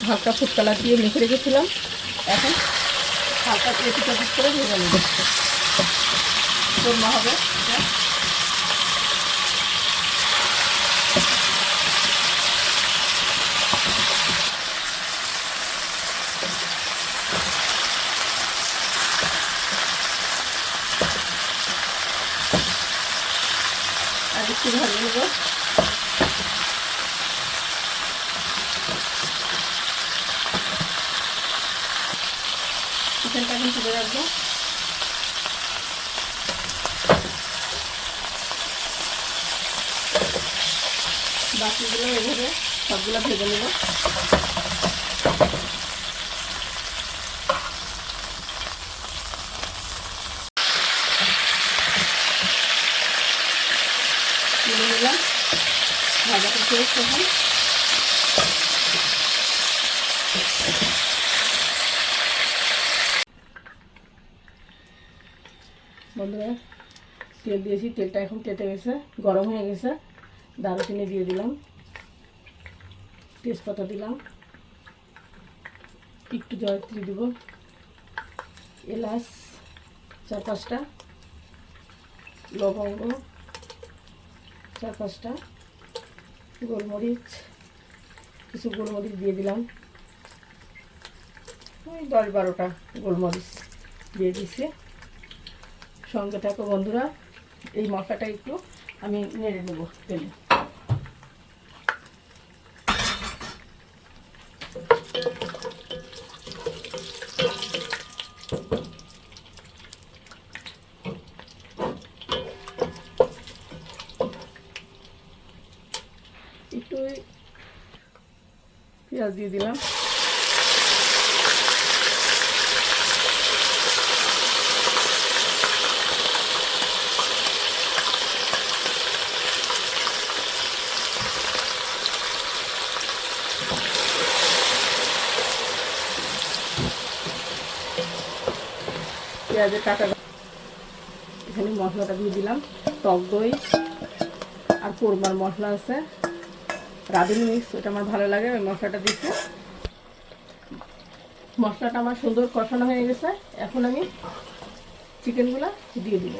হালকা food colour দিয়ে মেখে রেখেছিলাম। এখন হালকা এপিট করে ভেজে নেব। কোরমা হবে আর একটু ভালো নেব। চিকেনটা এখন তুলে রাখবো। বাকিগুলো এভাবে সবগুলো ভেজে নেব। তুলে নিলাম ভাজাটা শেষ। এখন বন্ধুরা তেল দিয়েছি, তেলটা এখন কেটে গেছে, গরম হয়ে গেছে। দারুচিনি দিয়ে দিলাম, তেজপাতা দিলাম, একটু জয়ত্রী দিব, এলাচ 4-5টা, লবঙ্গ 4-5টা, গোলমরিচ কিছু গোলমরিচ দিয়ে দিলাম, ওই 10-12টা গোলমরিচ দিয়ে দিচ্ছি। সঙ্গে থাকো বন্ধুরা। এই মশলাটা একটু আমি নেড়ে নেব তেলে। একটু পেঁয়াজ দিয়ে দিলাম, পেঁয়াজের কাটা। এখানে মশলাটা দিয়ে দিলাম, টক দই আর কোরমার মশলা আছে রাঁধুনি মিক্স, ওটা আমার ভালো লাগে, ওই মশলাটা দিচ্ছি। মশলাটা আমার সুন্দর কষানো হয়ে গেছে। এখন আমি চিকেনগুলো দিয়ে দিব।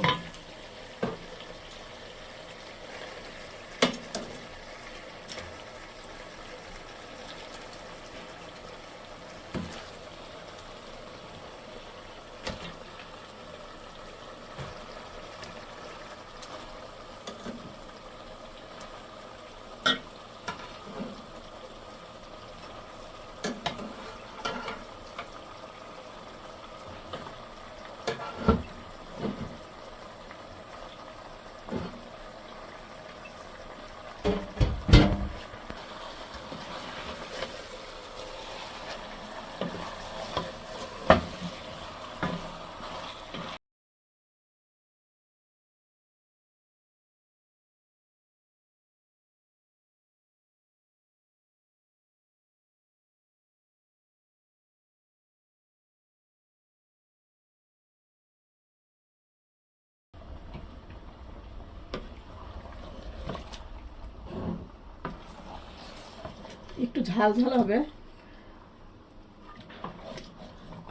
একটু ঝাল ঝাল হবে,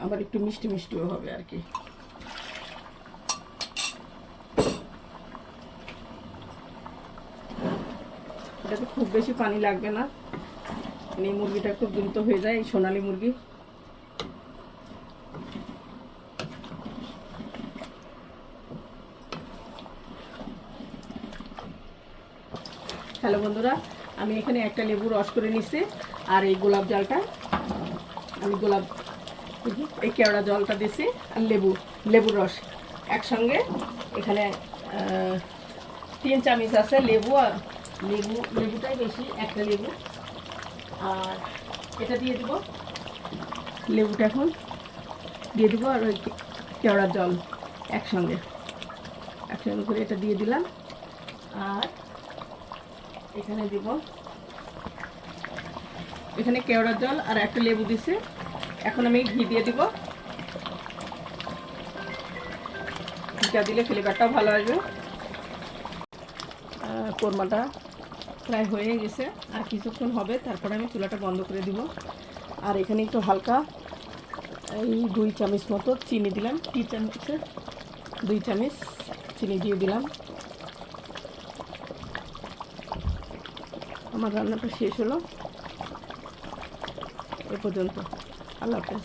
আবার একটু মিষ্টি মিষ্টিও হবে আর কি। এটাতে খুব বেশি পানি লাগবে না, এই মুরগিটা খুব দ্রুত হয়ে যায়, এই সোনালী মুরগি। হ্যালো বন্ধুরা, আমি এখানে একটা লেবু রস করে নিচ্ছি। আর এই গোলাপ জলটা আমি এই কেওড়া জলটা দিচ্ছি আর লেবুর রস একসঙ্গে। এখানে 3 চামচ আছে লেবু, আর লেবুটাই বেশি, একটা লেবু। আর এটা দিয়ে দেবো, লেবুটা এখন দিয়ে দেবো, আর ওই কেওড়ার জল একসঙ্গে করে এটা দিয়ে দিলাম। আর এখানে দিব, এখানে কেওড়ার জল আর একটা লেবু দিছি। এখন আমি ঘি দিয়ে দিব, ঘিটা দিলে ফ্লেভারটাও ভালো আসবে। কোরমাটা প্রায় হয়ে গেছে, আর কিছুক্ষণ হবে, তারপরে আমি চুলাটা বন্ধ করে দিব। আর এখানে একটু হালকা এই 2 চামচ মতো চিনি দিলাম, টি চামচের 2 চামচ চিনি দিয়ে দিলাম। আমার রান্নাটা শেষ হলো এ পর্যন্ত। আল্লাহ হাফেজ।